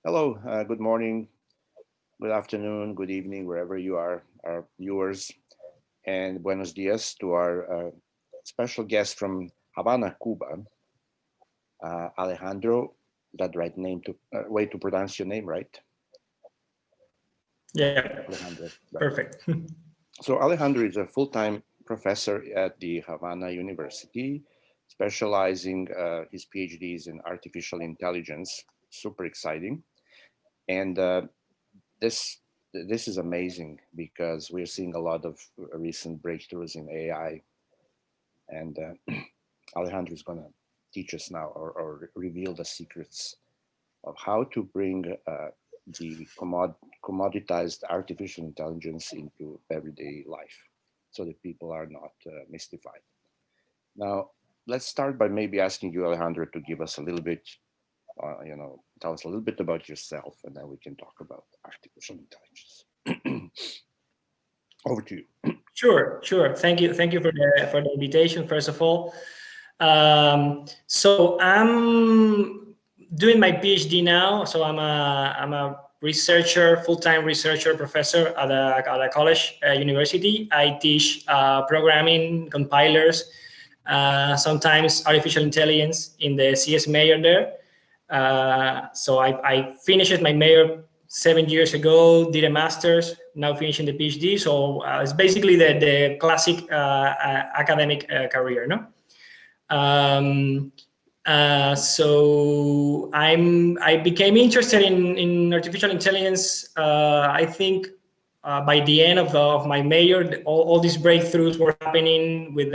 Hello, good morning, good afternoon, good evening, wherever you are, our viewers, and buenos dias to our special guest from Havana, Cuba, Alejandro. Is that the right name to way to pronounce your name, right? Yeah, Alejandro, right. perfect. So Alejandro is a full-time professor at the Havana University, specializing his PhDs in artificial intelligence. Super exciting, and this this is amazing because we're seeing a lot of recent breakthroughs in AI, and Alejandro is going to teach us now or reveal the secrets of how to bring the commoditized artificial intelligence into everyday life, so that people are not mystified. Now, let's start by maybe asking you, Alejandro, to give us a little bit, tell us a little bit about yourself, and then we can talk about artificial intelligence. Over to you. Sure. Thank you for the invitation. First of all, so I'm doing my PhD now. So I'm a researcher, full-time researcher, professor at a college university. I teach programming, compilers, sometimes artificial intelligence in the CS major there. So I finished my major 7 years ago, did a master's, now finishing the PhD. So it's basically the classic academic career, no? Um, so I became interested in artificial intelligence. I think by the end of my major, all these breakthroughs were happening with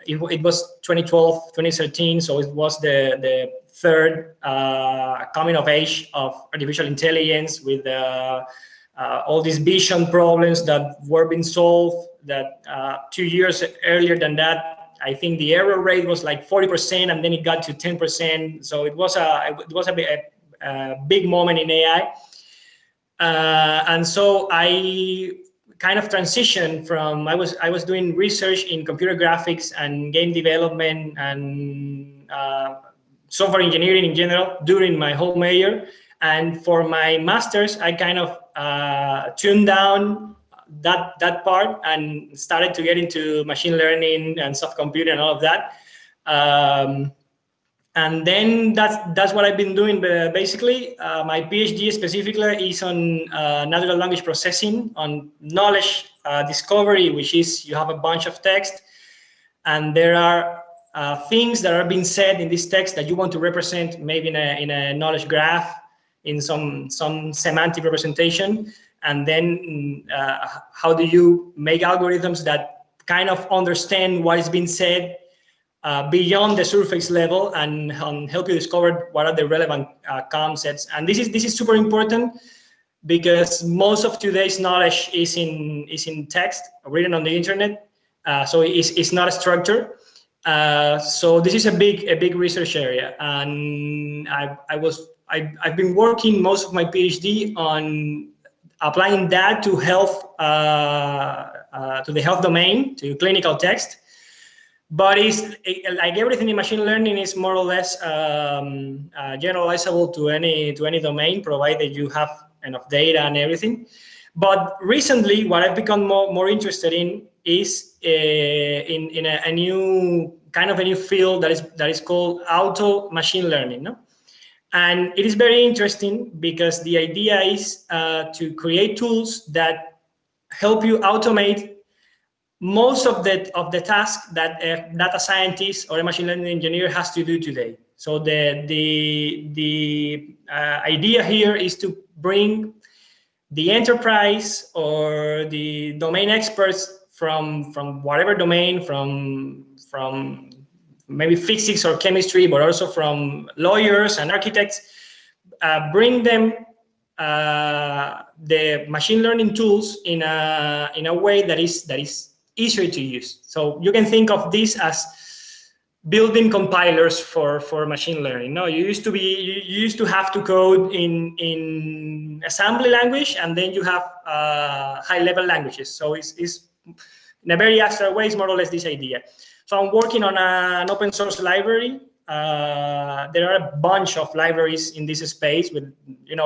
it was 2012, 2013. So it was the third coming of age of artificial intelligence with all these vision problems that were being solved. That 2 years earlier than that, I think the error rate was like 40%, and then it got to 10%. So it was a big moment in AI, and so I kind of transitioned from I was doing research in computer graphics and game development and software engineering in general during my whole major, and for my master's I kind of tuned down that part and started to get into machine learning and soft computing and all of that. And then that's what I've been doing. Basically, my PhD specifically is on natural language processing, on knowledge discovery, which is you have a bunch of text, and there are things that are being said in this text that you want to represent, maybe in a knowledge graph, in some semantic representation, and then how do you make algorithms that kind of understand what is being said beyond the surface level and help you discover what are the relevant concepts. And this is super important because most of today's knowledge is in text written on the internet, so it's not a structure. So this is a big research area, and I've been working most of my PhD on applying that to health, to the health domain, to clinical text. But it's like everything in machine learning is more or less generalizable to any domain, provided you have enough data and everything. But recently, what I've become more interested in is in a new kind of a new field that is called auto machine learning. No? And it is very interesting because the idea is to create tools that help you automate most of the tasks that a data scientist or a machine learning engineer has to do today. So the idea here is to bring the enterprise or the domain experts from whatever domain, from maybe physics or chemistry, but also from lawyers and architects, bring them the machine learning tools in a way that is easier to use. So you can think of this as building compilers for machine learning. No, you used to have to code in assembly language, and then you have high level languages. So it's in a very abstract way, it's more or less this idea. So I'm working on an open source library there are a bunch of libraries in this space with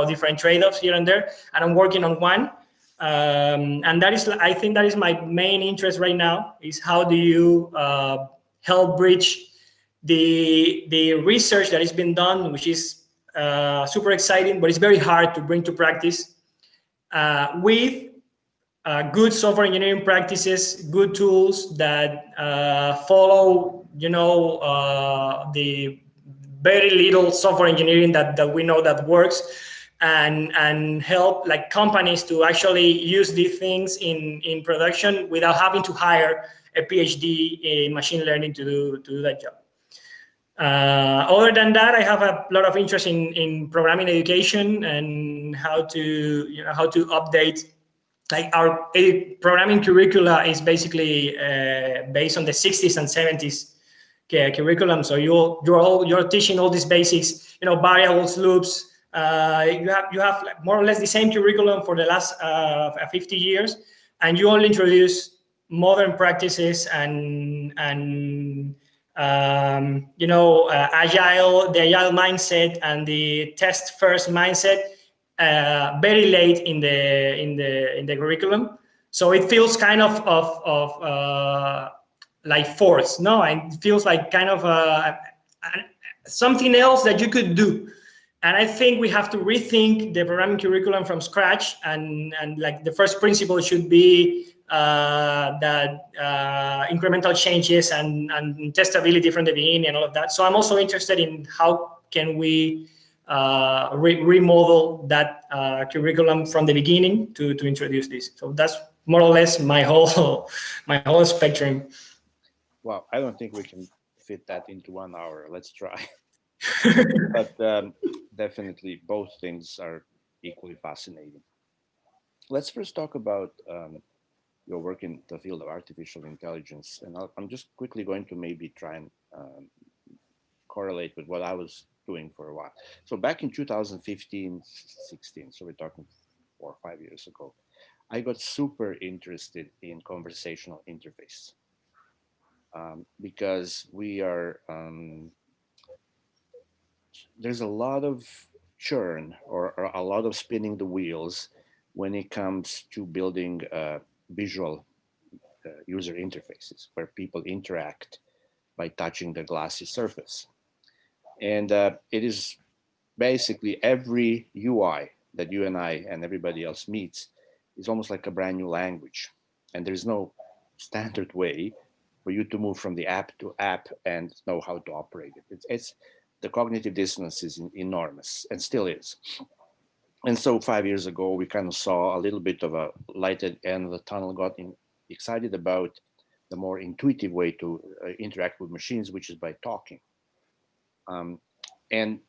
different trade-offs here and there, and I'm working on one. And that is, I think that is my main interest right now, is how do you help bridge the research that has been done, which is super exciting, but it's very hard to bring to practice, with good software engineering practices, good tools that follow, the very little software engineering that we know that works, and help like companies to actually use these things in production without having to hire a PhD in machine learning to do that job. Other than that, I have a lot of interest in programming education and how to update. Like our programming curricula is basically based on the 60s and 70s curriculum. So you're teaching all these basics, variables, loops. You have like more or less the same curriculum for the last 50 years, and you only introduce modern practices and the agile mindset and the test first mindset very late in the curriculum. So it feels kind of like forced, no? And it feels like kind of something else that you could do. And I think we have to rethink the programming curriculum from scratch, and like the first principle should be that incremental changes and testability from the beginning and all of that. So I'm also interested in how can we remodel that curriculum from the beginning to introduce this. So that's more or less my whole spectrum. Well, I don't think we can fit that into 1 hour. Let's try. But definitely both things are equally fascinating. Let's first talk about your work in the field of artificial intelligence. And I'm just quickly going to maybe try and correlate with what I was doing for a while. So back in 2015, 16, so we're talking 4 or 5 years ago, I got super interested in conversational interface because we are, there's a lot of churn or a lot of spinning the wheels when it comes to building visual user interfaces where people interact by touching the glassy surface. And it is basically every UI that you and I and everybody else meets is almost like a brand new language. And there's no standard way for you to move from the app to app and know how to operate it. It's the cognitive dissonance is enormous and still is. And so 5 years ago, we kind of saw a little bit of a light at the end of the tunnel, got excited about the more intuitive way to interact with machines, which is by talking. And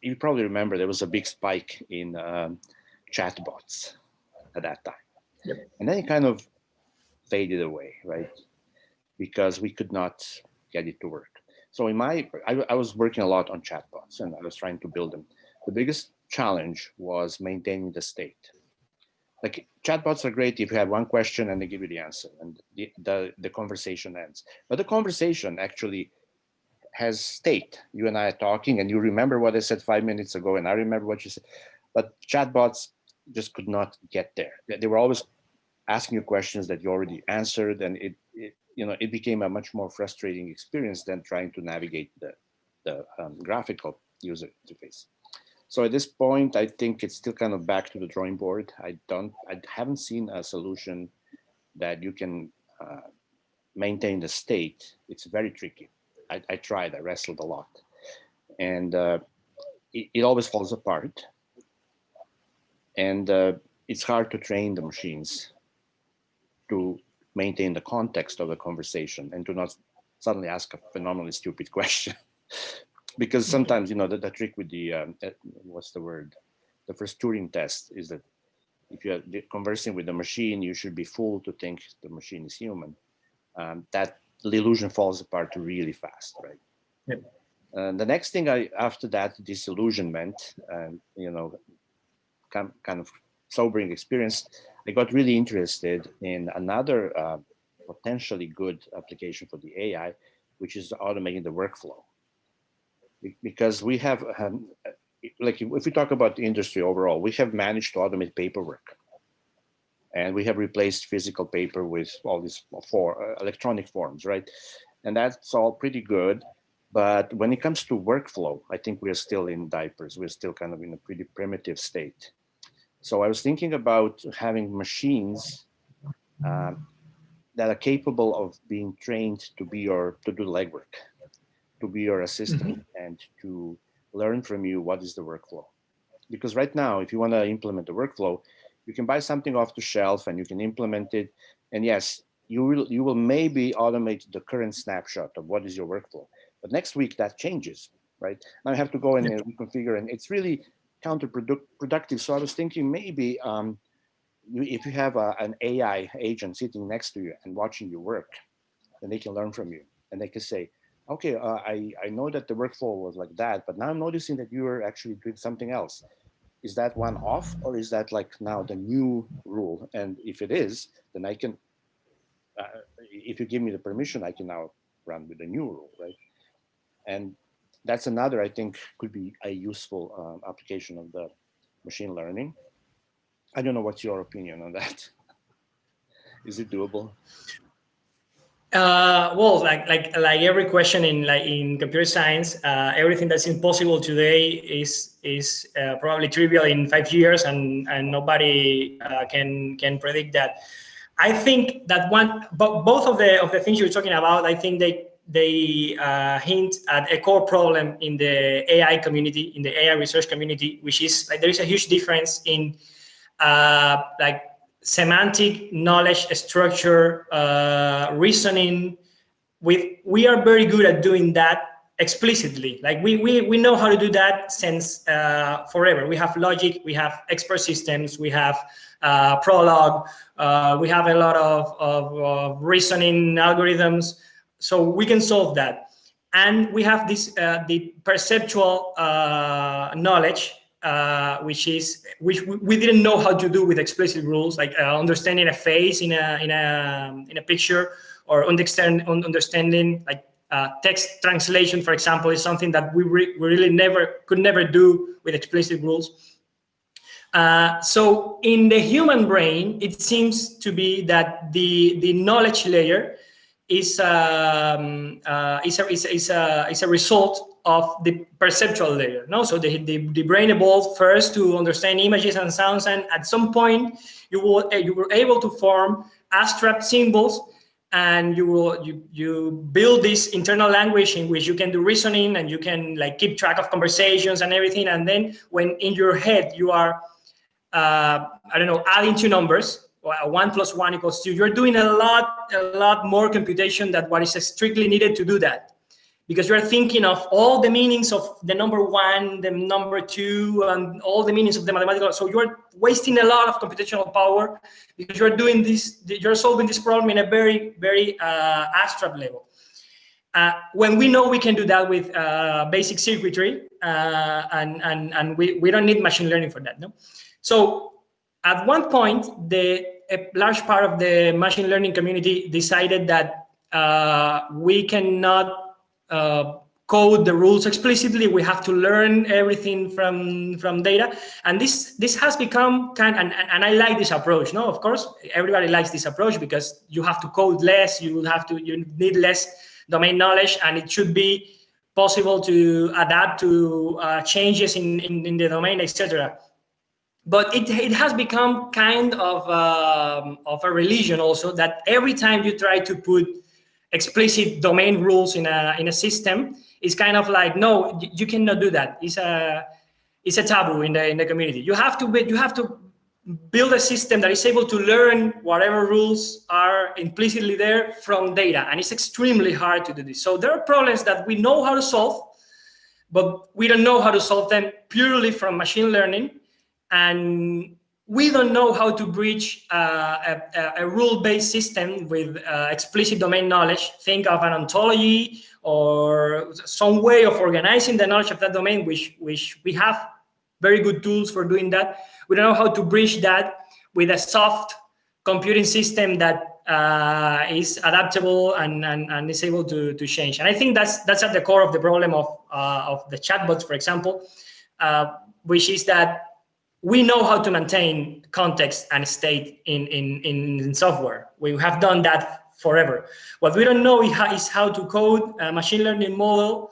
you probably remember there was a big spike in chatbots at that time. Yep. And then it kind of faded away, right? Because we could not get it to work. So I was working a lot on chatbots and I was trying to build them. The biggest challenge was maintaining the state. Like chatbots are great if you have one question and they give you the answer and the conversation ends. But the conversation actually has state. You and I are talking and you remember what I said 5 minutes ago and I remember what you said. But chatbots just could not get there. They were always asking you questions that you already answered, and it became a much more frustrating experience than trying to navigate the graphical user interface. So at this point, I think it's still kind of back to the drawing board. I haven't seen a solution that you can maintain the state. It's very tricky. I tried, I wrestled a lot. And it always falls apart. And it's hard to train the machines to maintain the context of the conversation and to not suddenly ask a phenomenally stupid question. Because sometimes, the trick with the, what's the word? The first Turing test is that if you're conversing with the machine, you should be fooled to think the machine is human. That the illusion falls apart really fast, right? Yep. The next thing after that disillusionment, kind of sobering experience, I got really interested in another potentially good application for the AI, which is automating the workflow. because we have, like if we talk about the industry overall, we have managed to automate paperwork. And we have replaced physical paper with all these electronic forms, right? And that's all pretty good. But when it comes to workflow, I think we're still in diapers. We're still kind of in a pretty primitive state. So I was thinking about having machines that are capable of being trained to do legwork, to be your assistant, and to learn from you what is the workflow. Because right now, if you want to implement the workflow, you can buy something off the shelf and you can implement it. And yes, you will maybe automate the current snapshot of what is your workflow. But next week that changes, right? Now I have to go and reconfigure, and it's really counterproductive. So I was thinking maybe if you have an AI agent sitting next to you and watching you work, then they can learn from you, and they can say, okay, I know that the workflow was like that, but now I'm noticing that you are actually doing something else. Is that one off, or is that like now the new rule? And if it is, then I can, if you give me the permission, I can now run with the new rule, right? And that's another, I think, could be a useful application of the machine learning. I don't know, what's your opinion on that? Is it doable? Well, like every question in computer science, everything that's impossible today is probably trivial in 5 years, and nobody can predict that. I think that both of the things you're talking about, I think they hint at a core problem in the AI community, in the AI research community, which is like there is a huge difference in like semantic knowledge structure, reasoning. We are very good at doing that explicitly. Like we know how to do that since forever. We have logic, we have expert systems, we have Prolog, we have a lot of reasoning algorithms, so we can solve that. And we have this the perceptual knowledge, which we didn't know how to do with explicit rules, like understanding a face in a picture, or understanding like text translation, for example, is something that we really could never do with explicit rules. So in the human brain, it seems to be that the knowledge layer is a result of the perceptual layer. No, so the brain evolved first to understand images and sounds, and at some point you were able to form abstract symbols, and you build this internal language in which you can do reasoning, and you can like keep track of conversations and everything. And then when in your head you are I don't know, adding two numbers, 1 + 1 = 2, you're doing a lot more computation than what is strictly needed to do that, because you're thinking of all the meanings of the number 1, the number 2, and all the meanings of the mathematical. So you're wasting a lot of computational power because you're doing this, you're solving this problem in a very abstract level. When we know we can do that with basic circuitry, and we don't need machine learning for that, no? So at one point, a large part of the machine learning community decided that we cannot code the rules explicitly. We have to learn everything from data, and this has become and I like this approach. No, of course, everybody likes this approach because you have to code less, you need less domain knowledge, and it should be possible to adapt to changes in the domain, etc. But it has become kind of a religion also, that every time you try to put explicit domain rules in a system, it's kind of like, no, you cannot do that. It's a taboo in the community. You have to build a system that is able to learn whatever rules are implicitly there from data, and it's extremely hard to do this. So there are problems that we know how to solve, but we don't know how to solve them purely from machine learning. And we don't know how to bridge a rule-based system with explicit domain knowledge. Think of an ontology or some way of organizing the knowledge of that domain, which we have very good tools for doing that. We don't know how to bridge that with a soft computing system that is adaptable and is able to change. And I think that's at the core of the problem of the chatbots, for example, which is that we know how to maintain context and state in software. We have done that forever. What we don't know is how to code a machine learning model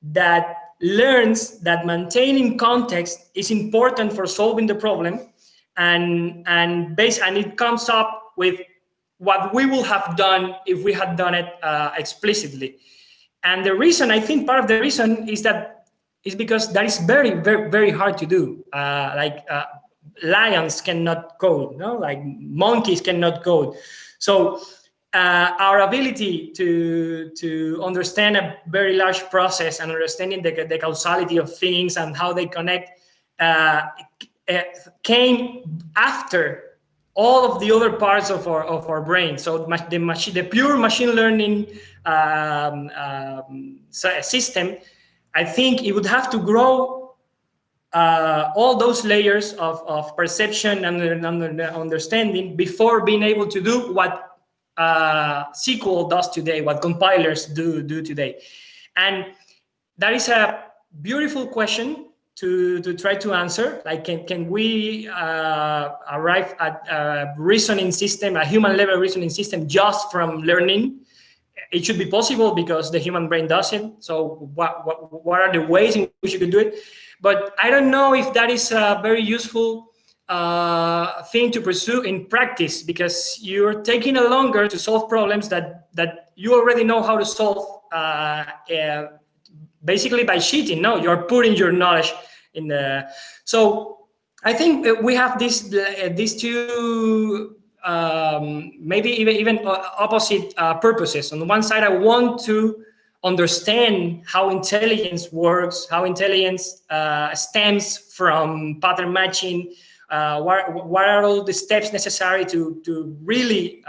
that learns that maintaining context is important for solving the problem, and it comes up with what we would have done if we had done it explicitly. And the reason, I think part of the reason is because that is very, very, very hard to do. Lions cannot code, no? Like monkeys cannot code. So our ability to understand a very large process and understanding the causality of things and how they connect came after all of the other parts of our brain. So the pure machine learning system, I think it would have to grow all those layers of perception and understanding before being able to do what SQL does today, what compilers do today. And that is a beautiful question to try to answer. Like, can we arrive at a reasoning system, a human level reasoning system, just from learning? It should be possible because the human brain does it. So what are the ways in which you can do it? But I don't know if that is a very useful thing to pursue in practice, because you're taking a longer to solve problems that you already know how to solve, basically by cheating. No, you're putting your knowledge in the. So I think we have these two maybe even opposite purposes. On the one side, I want to understand how intelligence works, how intelligence stems from pattern matching. What are all the steps necessary to really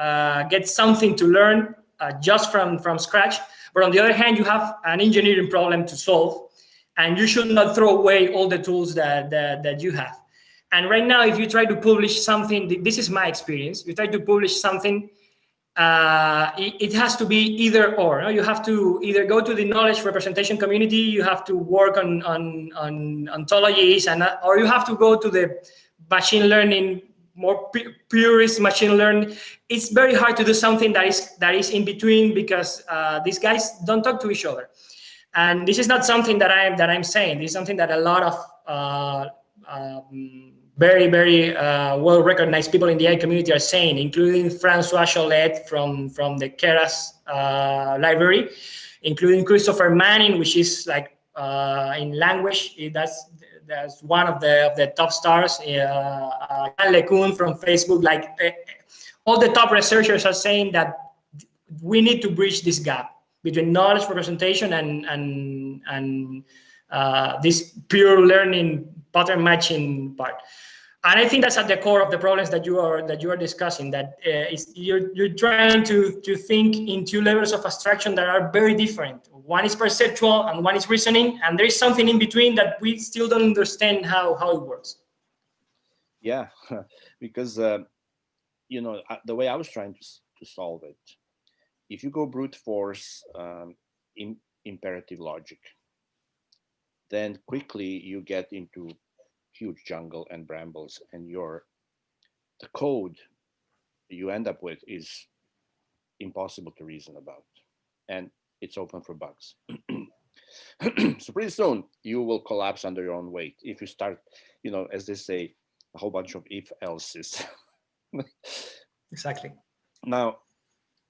get something to learn just from scratch? But on the other hand, you have an engineering problem to solve, and you should not throw away all the tools that you have. And right now, if you try to publish something, this is my experience, you try to publish something, it has to be either or. No? You have to either go to the knowledge representation community, you have to work on ontologies, or you have to go to the machine learning, more purist machine learning. It's very hard to do something that is in between, because these guys don't talk to each other. And this is not something that I'm saying. This is something that a lot of very, very well-recognized people in the AI community are saying, including Francois Cholet from the Keras library, including Christopher Manning, which is like in language, that's one of the top stars. Jan LeCun from Facebook, like all the top researchers are saying that we need to bridge this gap between knowledge representation and this pure learning pattern matching part. And I think that's at the core of the problems that you are discussing. That you're trying to think in two levels of abstraction that are very different. One is perceptual and one is reasoning, and there is something in between that we still don't understand how it works. Yeah, because the way I was trying to solve it, if you go brute force in imperative logic, then quickly you get into huge jungle and brambles, and the code you end up with is impossible to reason about, and it's open for bugs. So pretty soon you will collapse under your own weight if you start, as they say, a whole bunch of if else's. Exactly. Now,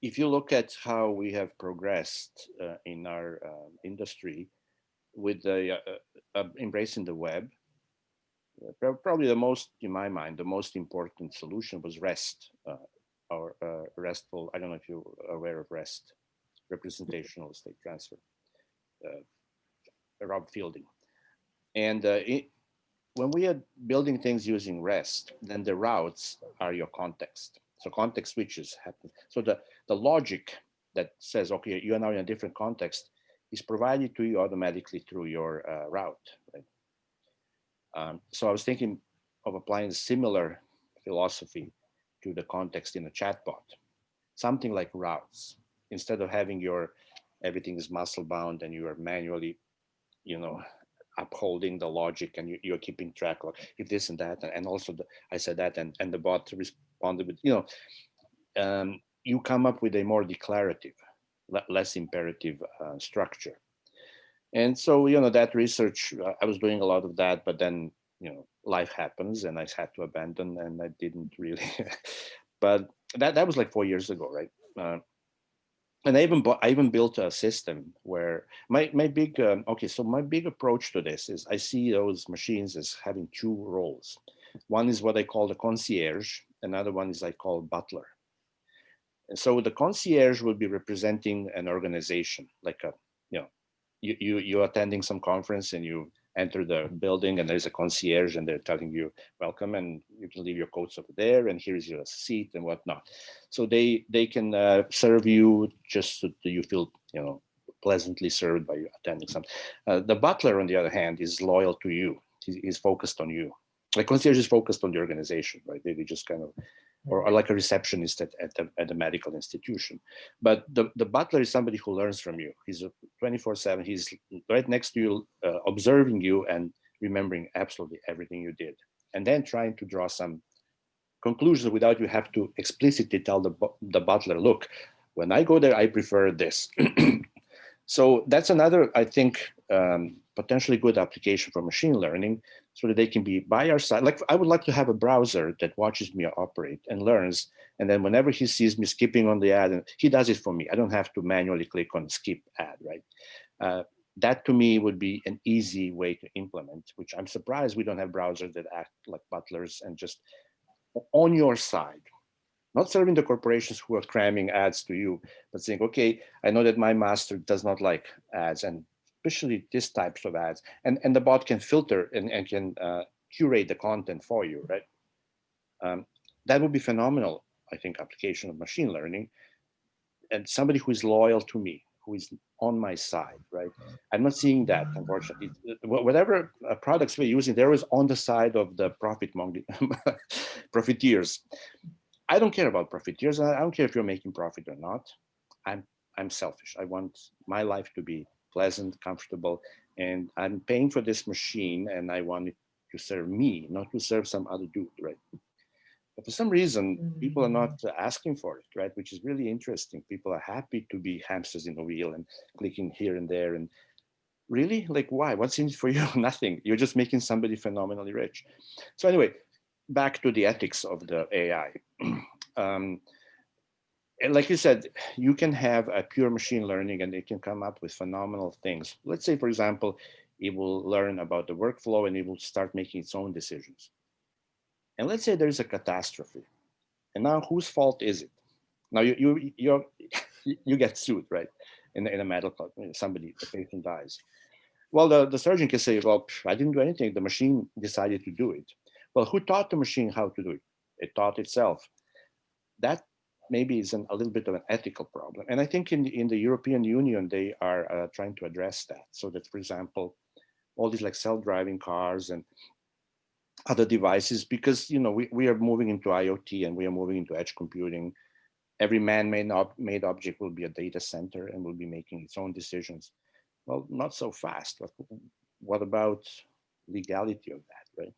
if you look at how we have progressed in our industry with the embracing the web, probably in my mind, the most important solution was REST, or RESTful. I don't know if you're aware of REST, representational state transfer, Rob Fielding. And when we are building things using REST, then the routes are your context. So context switches happen. So the logic that says, okay, you are now in a different context is provided to you automatically through your route. Right? So I was thinking of applying a similar philosophy to the context in a chatbot, something like routes. Instead of having everything is muscle bound and you are manually you know, upholding the logic, and you're keeping track of if this and that, and also I said that, and the bot responded with, you come up with a more declarative, less imperative structure. And so, that research, I was doing a lot of that, but then, life happens and I had to abandon, and I didn't really, but that was like 4 years ago, right? And I even built a system where my big, okay, so my big approach to this is I see those machines as having two roles. One is what I call the concierge. Another one is I call butler. And so the concierge will be representing an organization, like you know, you're attending some conference and you enter the building and there's a concierge and they're telling you welcome and you can leave your coats over there and here's your seat and whatnot. So they can serve you just so that you feel pleasantly served by attending some. The butler, on the other hand, is loyal to you. He's focused on you. Like concierge is focused on the organization, right? They just kind of, or like a receptionist at the medical institution. But the butler is somebody who learns from you. He's 24/7. He's right next to you, observing you and remembering absolutely everything you did, and then trying to draw some conclusions without you have to explicitly tell the butler, look, when I go there, I prefer this. So that's another, I think, potentially good application for machine learning, so that they can be by our side. Like I would like to have a browser that watches me operate and learns. And then whenever he sees me skipping on the ad, and he does it for me. I don't have to manually click on skip ad, right? That to me would be an easy way to implement, which I'm surprised we don't have browsers that act like butlers and just on your side. Not serving the corporations who are cramming ads to you, but saying, okay, I know that my master does not like ads, and especially these types of ads. And the bot can filter and can curate the content for you, right? That would be phenomenal, I think, application of machine learning. And somebody who is loyal to me, who is on my side, right? I'm not seeing that, unfortunately. Whatever products we're using, they're always on the side of the profiteers. I don't care about profiteers. I don't care if you're making profit or not. I'm selfish. I want my life to be pleasant, comfortable, and I'm paying for this machine, and I want it to serve me, not to serve some other dude, right? But for some reason, people are not asking for it, right? Which is really interesting. People are happy to be hamsters in a wheel and clicking here and there. And really, like, why? What's in it for you? Nothing. You're just making somebody phenomenally rich. So anyway, back to the ethics of the AI. And like you said, you can have a pure machine learning and it can come up with phenomenal things. Let's say, for example, it will learn about the workflow and it will start making its own decisions. And let's say there's a catastrophe. And now whose fault is it? Now you get sued, right? In a medical, somebody, the patient dies. Well, the surgeon can say, well, I didn't do anything. The machine decided to do it. Well, who taught the machine how to do it? It taught itself. That maybe is a little bit of an ethical problem. And I think in the European Union, they are trying to address that. So that, for example, all these like self-driving cars and other devices, because we are moving into IoT and we are moving into edge computing. Every man-made object will be a data center and will be making its own decisions. Well, not so fast. What about legality of that, right?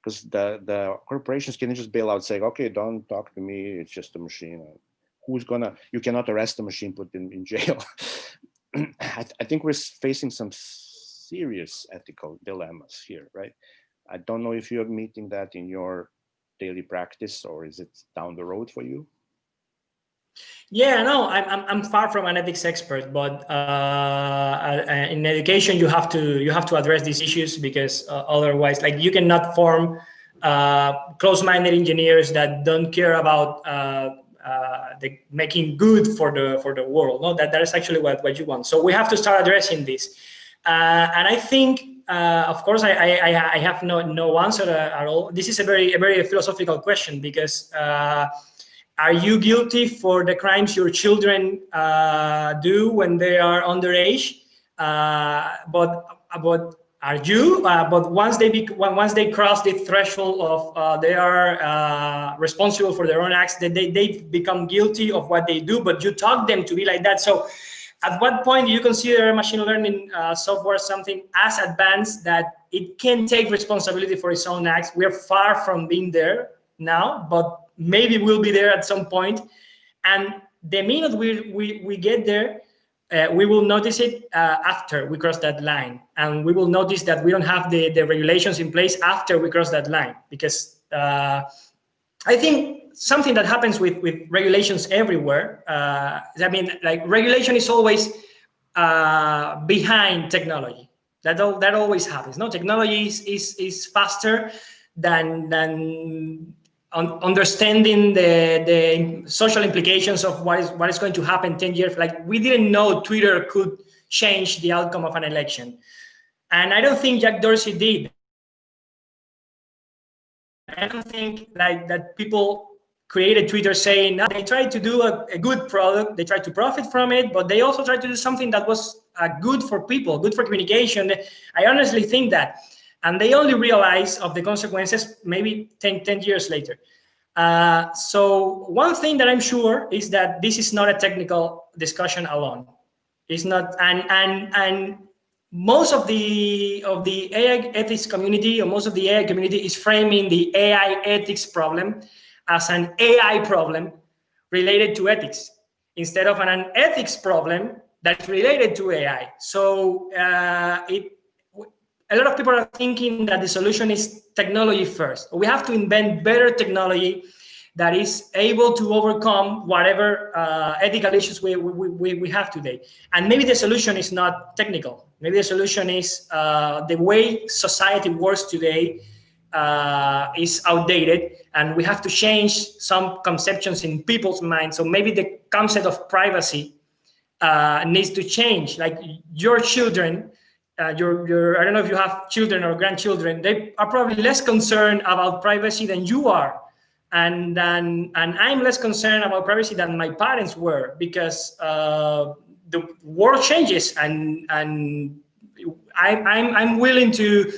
Because the corporations can just bail out, saying, okay, don't talk to me, it's just a machine. You cannot arrest the machine, put them in jail. I think we're facing some serious ethical dilemmas here, right? I don't know if you're meeting that in your daily practice, or is it down the road for you? Yeah, no, I'm far from an ethics expert, but in education you have to address these issues, because otherwise, like, you cannot form close-minded engineers that don't care about making good for the world. No, that is actually what you want. So we have to start addressing this, and I think. Of course, I have no answer at all. This is a very philosophical question, because are you guilty for the crimes your children do when they are underage? But are you? But once they cross the threshold of they are responsible for their own acts, they become guilty of what they do. But you taught them to be like that. So at what point do you consider machine learning software something as advanced that it can take responsibility for its own acts? We are far from being there now, but maybe we'll be there at some point. And the minute we get there, we will notice it after we cross that line. And we will notice that we don't have the regulations in place after we cross that line. Because I think something that happens with regulations everywhere, I mean, like regulation is always behind technology. That always happens. No, technology is faster than understanding the social implications of what is going to happen 10 years. Like, we didn't know Twitter could change the outcome of an election. And I don't think Jack Dorsey did. I don't think like that people created Twitter saying, no, they tried to do a good product, they tried to profit from it, but they also tried to do something that was good for people, good for communication. I honestly think that. And they only realize of the consequences maybe 10 years later. So one thing that I'm sure is that this is not a technical discussion alone. It's not, and most of the AI ethics community, or most of the AI community, is framing the AI ethics problem as an AI problem related to ethics, instead of an ethics problem that's related to AI. So a lot of people are thinking that the solution is technology first. We have to invent better technology that is able to overcome whatever ethical issues we have today. And maybe the solution is not technical. Maybe the solution is the way society works today is outdated, and we have to change some conceptions in people's minds. So maybe the concept of privacy needs to change. Like your children, I don't know if you have children or grandchildren, they are probably less concerned about privacy than you are. And I'm less concerned about privacy than my parents were, because the world changes, and I'm willing to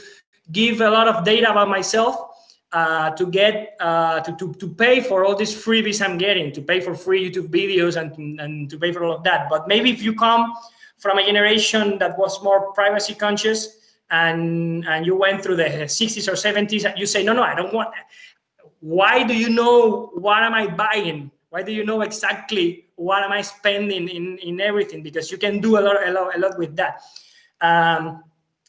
give a lot of data about myself to get to pay for all these freebies I'm getting, to pay for free YouTube videos and to pay for all of that. But maybe if you come from a generation that was more privacy conscious, and you went through the 60s or 70s, you say, no, I don't want. Why do you know what am I buying? Why do you know exactly what am I spending in everything? Because you can do a lot with that.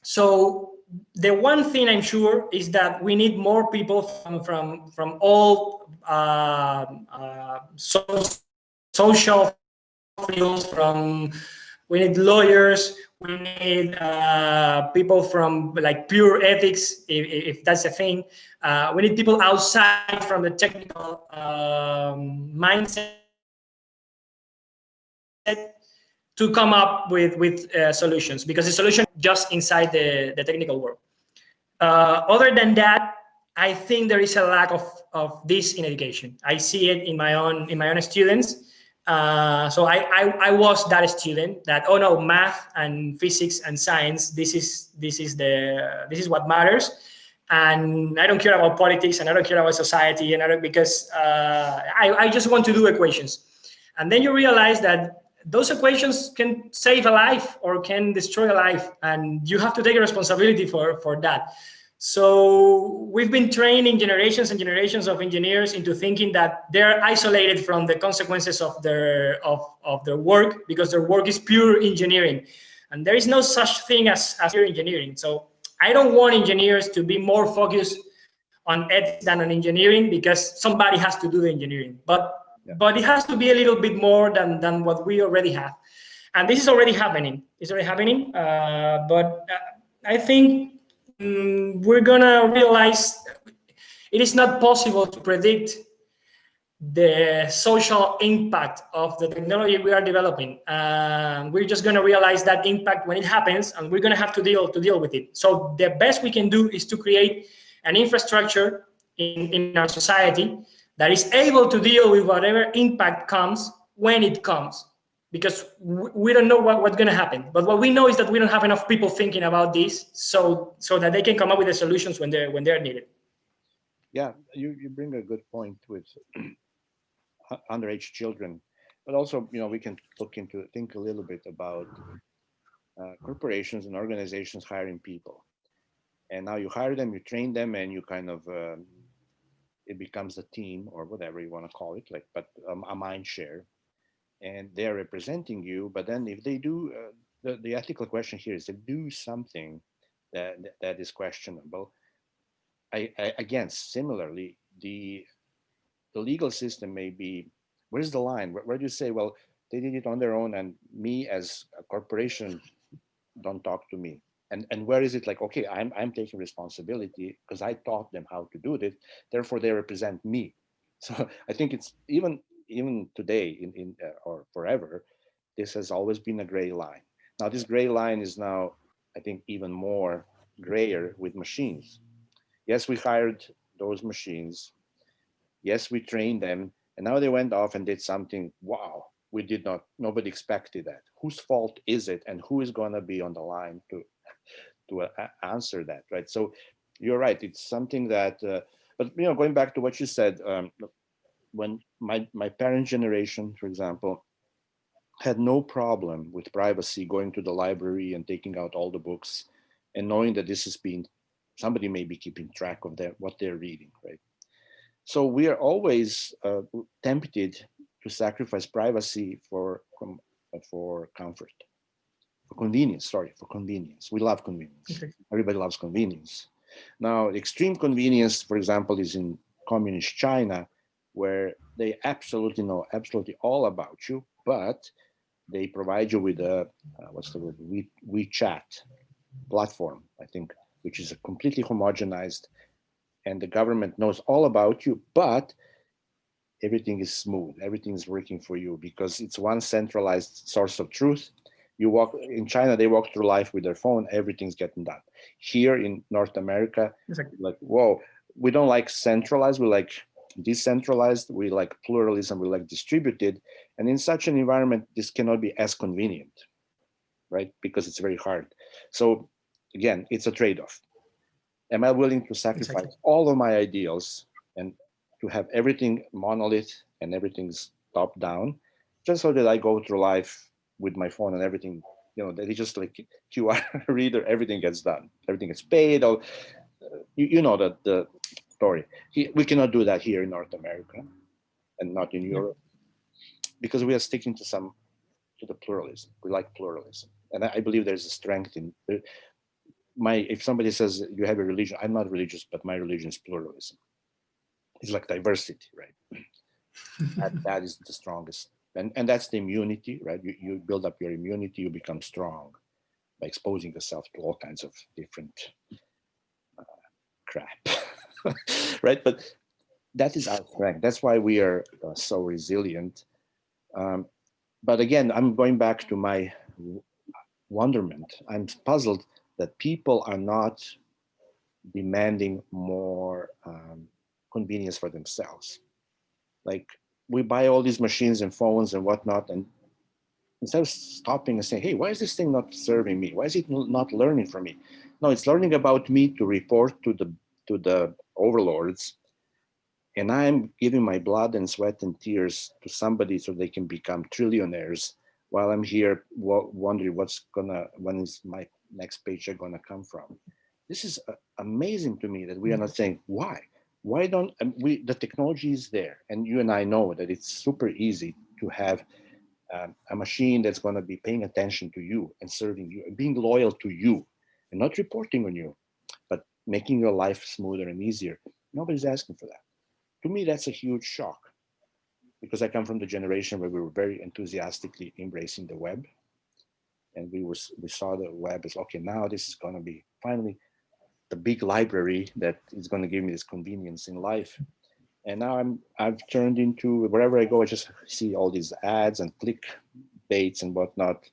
So the one thing I'm sure is that we need more people from all social fields. We need lawyers. We need people from like pure ethics, if that's a thing. We need people outside from the technical mindset to come up with solutions, because the solution is just inside the technical world. Other than that, I think there is a lack of this in education. I see it in my own students. So I was that student that, oh no, math and physics and science, this is what matters, and I don't care about politics, and I don't care about society, and because I just want to do equations. And then you realize that those equations can save a life or can destroy a life, and you have to take a responsibility for that. So we've been training generations and generations of engineers into thinking that they're isolated from the consequences of their work, because their work is pure engineering, and there is no such thing as pure engineering. So I don't want engineers to be more focused on ethics than on engineering, because somebody has to do the engineering, but it has to be a little bit more than what we already have, and this is already happening. It's already happening, but I think we're gonna realize it is not possible to predict the social impact of the technology we are developing. We're just gonna realize that impact when it happens, and we're gonna have to deal with it. So the best we can do is to create an infrastructure in our society that is able to deal with whatever impact comes when it comes, because we don't know what's going to happen. But what we know is that we don't have enough people thinking about this, so that they can come up with the solutions when they're needed. Yeah, you bring a good point with underage children. But also, we can think a little bit about corporations and organizations hiring people. And now you hire them, you train them, and you kind of it becomes a team or whatever you want to call it, like, but a mind share, and they're representing you. But then if they do, the ethical question here is, if they do something that is questionable, again, similarly, the legal system may be, where's the line? Where do you say, well, they did it on their own, and me as a corporation, don't talk to me? And where is it like, okay, I'm taking responsibility because I taught them how to do this, therefore they represent me. So I think it's even today or forever, this has always been a gray line. Now this gray line is now, I think, even more grayer with machines. Yes, we hired those machines. Yes, we trained them, and now they went off and did something. Wow, we did not. Nobody expected that. Whose fault is it, and who is going to be on the line to answer that, right? So, you're right. It's something that. But going back to what you said, when my parents' generation, for example, had no problem with privacy, going to the library and taking out all the books, and knowing that this is being, somebody may be keeping track of what they're reading, right? So we are always tempted to sacrifice privacy for comfort, for convenience. Sorry, for convenience. We love convenience. Okay. Everybody loves convenience. Now, extreme convenience, for example, is in communist China, where they absolutely know absolutely all about you, but they provide you with a what's the word, WeChat platform, I think, which is a completely homogenized, and the government knows all about you, but everything is smooth, everything is working for you because it's one centralized source of truth. You walk in China, they walk through life with their phone, everything's getting done. Here in North America, Exactly. like, whoa, we don't like centralized, we like decentralized, we like pluralism, we like distributed. And in such an environment, this cannot be as convenient, right? Because it's very hard. So again, it's a trade-off. Am I willing to Exactly. sacrifice all of my ideals and to have everything monolith and everything's top down, just so that I go through life with my phone and everything, that it's just like QR reader, everything gets done, everything gets paid. Or you know that the story. We cannot do that here in North America and not in Yeah. Europe because we are sticking to the pluralism. We like pluralism, and I believe there's a strength in if somebody says you have a religion, I'm not religious, but my religion is pluralism. It's like diversity, right? That is the strongest, and that's the immunity, right? You build up your immunity, you become strong by exposing yourself to all kinds of different crap, right? But that is our strength. That's why we are so resilient. Um, but again, I'm going back to my wonderment. I'm puzzled that people are not demanding more convenience for themselves. Like, we buy all these machines and phones and whatnot, and instead of stopping and saying, hey, why is this thing not serving me? Why is it not learning from me? No, it's learning about me to report to the overlords, and I'm giving my blood and sweat and tears to somebody so they can become trillionaires while I'm here wondering when is my next paycheck gonna come from. This is amazing to me that we are not saying why. Why don't we? The technology is there, and you and I know that it's super easy to have a machine that's going to be paying attention to you and serving you and being loyal to you and not reporting on you, but making your life smoother and easier. Nobody's asking for that. To me, that's a huge shock because I come from the generation where we were very enthusiastically embracing the web, and we saw the web as, okay, now this is going to be finally the big library that is going to give me this convenience in life. And now I've turned into, wherever I go, I just see all these ads and click baits and whatnot.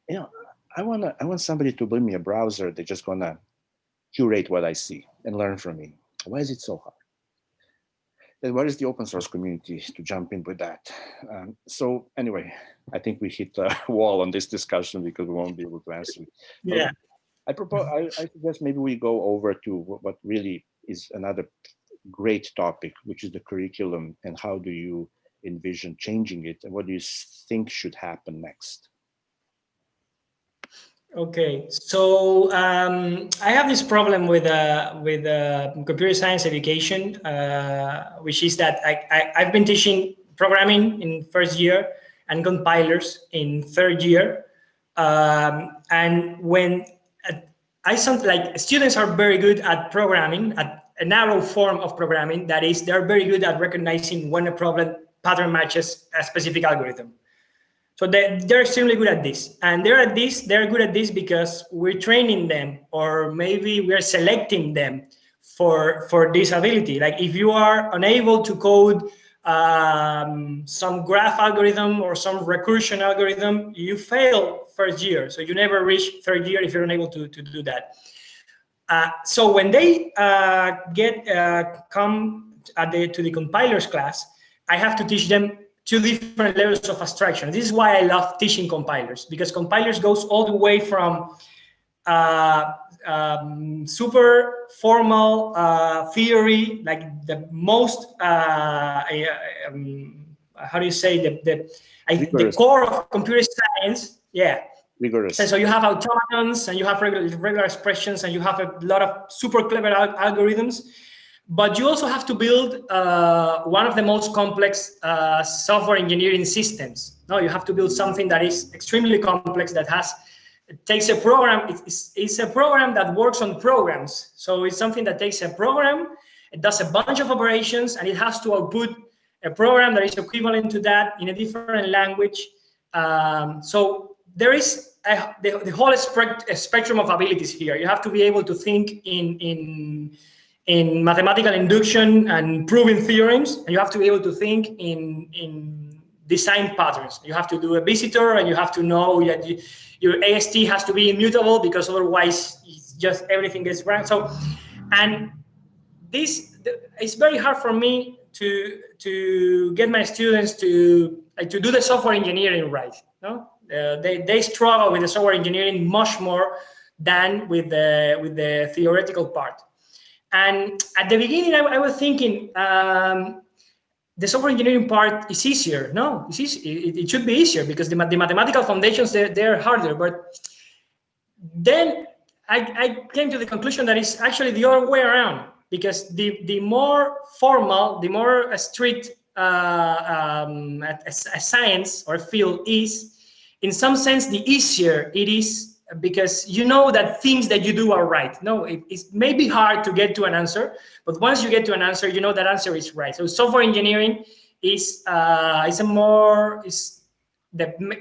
You know, I want somebody to build me a browser that's just gonna curate what I see and learn from me. Why is it so hard? And where is the open source community to jump in with that? So anyway, I think we hit a wall on this discussion because we won't be able to answer it. But Yeah. I propose, I suggest maybe we go over to what really is another great topic, which is the curriculum and how do you envision changing it, and what do you think should happen next? Okay, so I have this problem with computer science education, which is that I've been teaching programming in first year and compilers in third year, and when I something like students are very good at programming, at a narrow form of programming. That is, they're very good at recognizing when a problem pattern matches a specific algorithm. So they're extremely good at this, and they're good at this because we're training them, or maybe we're selecting them for this ability. Like if you are unable to code some graph algorithm or some recursion algorithm, you fail first year. So you never reach third year if you're unable to do that. So when they come to the compilers class, I have to teach them two different levels of abstraction. This is why I love teaching compilers, because compilers goes all the way from super formal theory, like the most how do you say the core of computer science, yeah. Rigorous. And so you have automatons, and you have regular expressions, and you have a lot of super clever algorithms. But you also have to build one of the most complex software engineering systems. No, you have to build something that is extremely complex, that takes a program. It's a program that works on programs. So it's something that takes a program, it does a bunch of operations, and it has to output a program that is equivalent to that in a different language. So there is the whole spectrum of abilities here. You have to be able to think in mathematical induction and proving theorems, and you have to be able to think in design patterns. You have to do a visitor, and you have to know that your AST has to be immutable, because otherwise it's just everything gets wrong. So, and it's very hard for me to get my students to do the software engineering right. No, they struggle with the software engineering much more than with the theoretical part. And at the beginning, I was thinking the software engineering part is easier. No, it's easy. It should be easier, because the mathematical foundations, they're harder. But then I came to the conclusion that it's actually the other way around, because the more formal, the more strict a science or field is, in some sense, the easier it is, because you know that things that you do are right. No, it may be hard to get to an answer, but once you get to an answer, you know that answer is right. So software engineering is the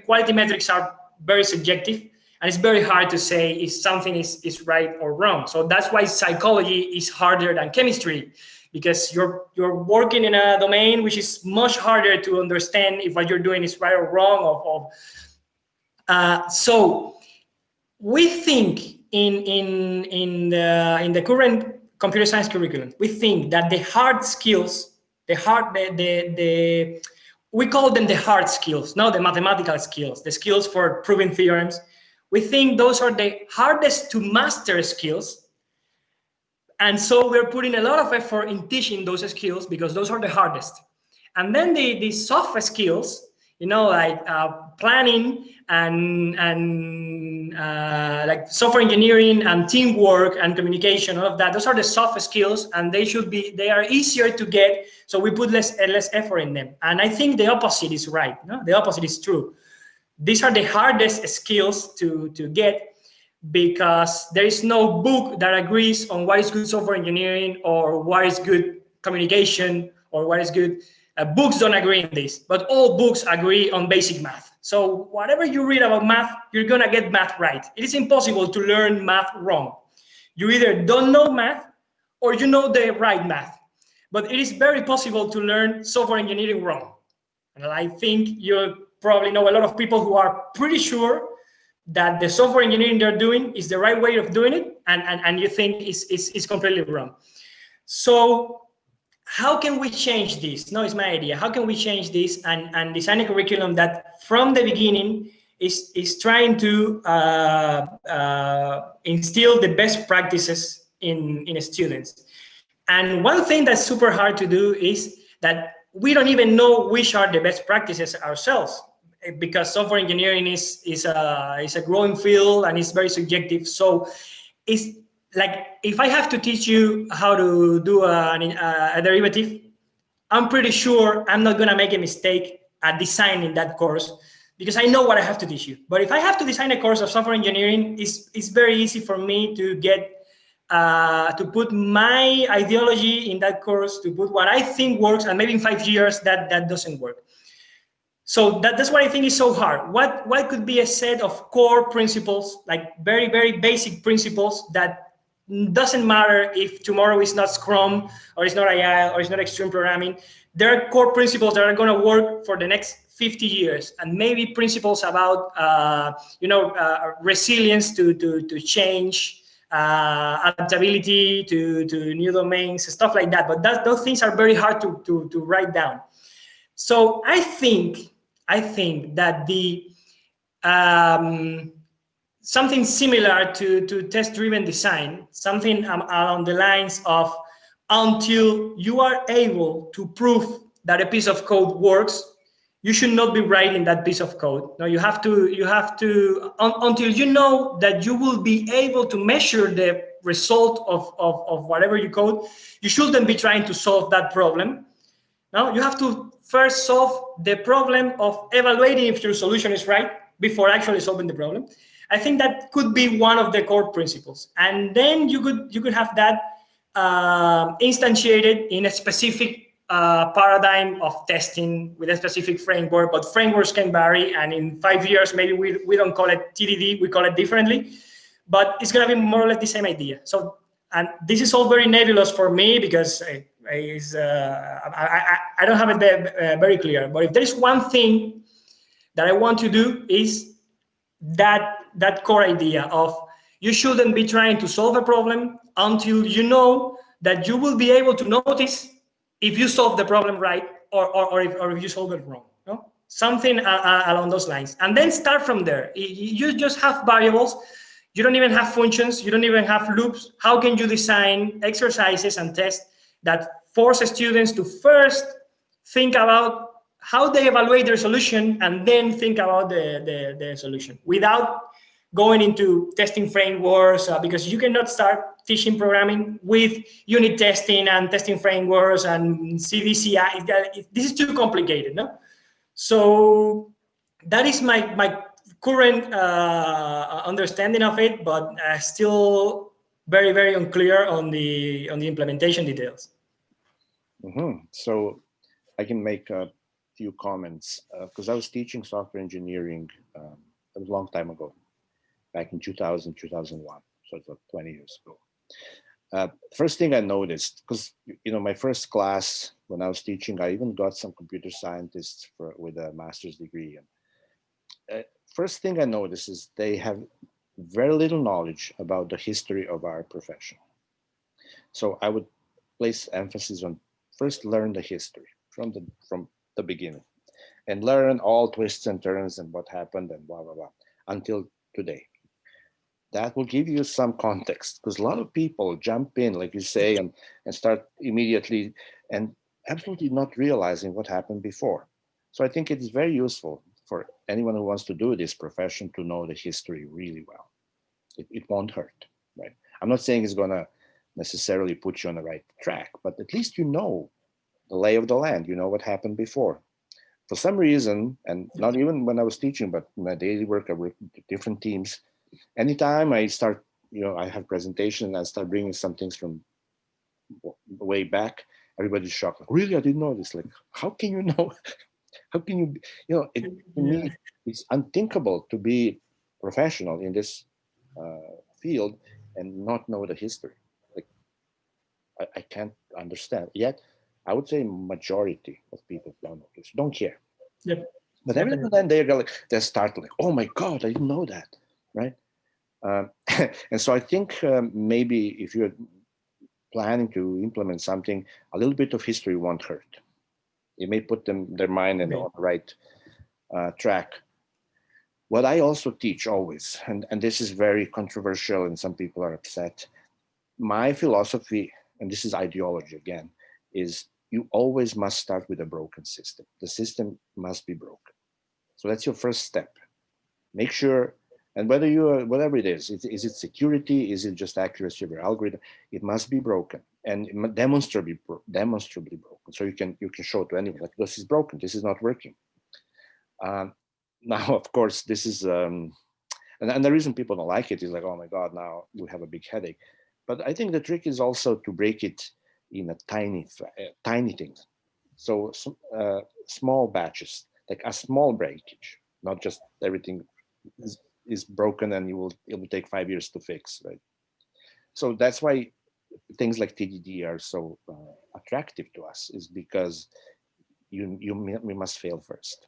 quality metrics are very subjective, and it's very hard to say if something is right or wrong. So that's why psychology is harder than chemistry, because you're working in a domain which is much harder to understand if what you're doing is right or wrong. So we think in the current computer science curriculum, we think that the hard skills, we call them the hard skills, not the mathematical skills, the skills for proving theorems. We think those are the hardest to master skills. And so we're putting a lot of effort in teaching those skills, because those are the hardest. And then the soft skills, like planning and like software engineering and teamwork and communication, all of that, those are the soft skills, and they are easier to get. So we put less effort in them. And I think the opposite is right. No? The opposite is true. These are the hardest skills to get, because there is no book that agrees on what is good software engineering, or what is good communication, or what is good. Books don't agree on this, but all books agree on basic math. So whatever you read about math, you're going to get math right. It is impossible to learn math wrong. You either don't know math, or you know the right math. But it is very possible to learn software engineering wrong. And I think you probably know a lot of people who are pretty sure that the software engineering they're doing is the right way of doing it, and you think it's completely wrong. So how can we change this? No, it's my idea. How can we change this and design a curriculum that from the beginning is trying to instill the best practices in students? And one thing that's super hard to do is that we don't even know which are the best practices ourselves, because software engineering is a growing field and it's very subjective. So it's like, if I have to teach you how to do a derivative, I'm pretty sure I'm not going to make a mistake at designing that course, because I know what I have to teach you. But if I have to design a course of software engineering, it's very easy for me to get to put my ideology in that course, to put what I think works, and maybe in 5 years that doesn't work. So that's what I think is so hard. What could be a set of core principles, like very, very basic principles, that doesn't matter if tomorrow is not Scrum or it's not Agile or it's not Extreme Programming. There are core principles that are going to work for the next 50 years, and maybe principles about resilience to change, adaptability to new domains, stuff like that. But those things are very hard to write down. So I think that the something similar to test-driven design, something along the lines of, until you are able to prove that a piece of code works, you should not be writing that piece of code. No, you have to until you know that you will be able to measure the result of whatever you code, you shouldn't be trying to solve that problem. Now you have to first solve the problem of evaluating if your solution is right before actually solving the problem. I think that could be one of the core principles, and then you could have that instantiated in a specific paradigm of testing with a specific framework. But frameworks can vary, and in 5 years maybe we don't call it TDD, we call it differently, but it's going to be more or less the same idea. So, and this is all very nebulous for me, because I don't have it very clear. But if there is one thing that I want to do, is that core idea of, you shouldn't be trying to solve a problem until you know that you will be able to notice if you solve the problem right, or if you solve it wrong. No? Something along those lines. And then start from there. You just have variables. You don't even have functions. You don't even have loops. How can you design exercises and tests that force students to first think about how they evaluate their solution, and then think about the solution, without going into testing frameworks, because you cannot start teaching programming with unit testing and testing frameworks and CDCI. This is too complicated, no? So that is my current understanding of it, but still very, very unclear on the implementation details. Mm-hmm. So I can make a few comments, because I was teaching software engineering a long time ago, back in 2000, 2001, so it's like 20 years ago. First thing I noticed, because my first class when I was teaching, I even got some computer scientists with a master's degree. And first thing I noticed is they have very little knowledge about the history of our profession. So I would place emphasis on first learn the history from the beginning, and learn all twists and turns and what happened and blah blah blah until today. That will give you some context, because a lot of people jump in, like you say, and start immediately and absolutely not realizing what happened before. So I think it is very useful for anyone who wants to do this profession to know the history really well. It won't hurt, right? I'm not saying it's going to necessarily put you on the right track, but at least you know the lay of the land, you know what happened before. For some reason, and not even when I was teaching, but in my daily work, I work with different teams. Anytime I start, I have presentations and I start bringing some things from way back, everybody's shocked. Like, really, I didn't know this. Like, how can you know? How can you, to me, it's unthinkable to be professional in this field and not know the history. Like, I can't understand. Yet, I would say majority of people don't care. Yep. But every now and then they start like, oh my God, I didn't know that, right? And so I think maybe if you're planning to implement something, a little bit of history won't hurt. It may put their mind on the right track. What I also teach always, and this is very controversial and some people are upset, my philosophy, and this is ideology again, is you always must start with a broken system. The system must be broken. So that's your first step. Make sure, and whether you are, whatever it is it security? Is it just accuracy of your algorithm? It must be broken and demonstrably broken. So you can show to anyone like this is broken. This is not working. Um, Now, of course, this is and the reason people don't like it is like, oh my god, now we have a big headache. But I think the trick is also to break it in a tiny things. So small batches, like a small breakage, not just everything is broken and it will take 5 years to fix, right? So that's why things like TDD are so attractive to us, is because we must fail first,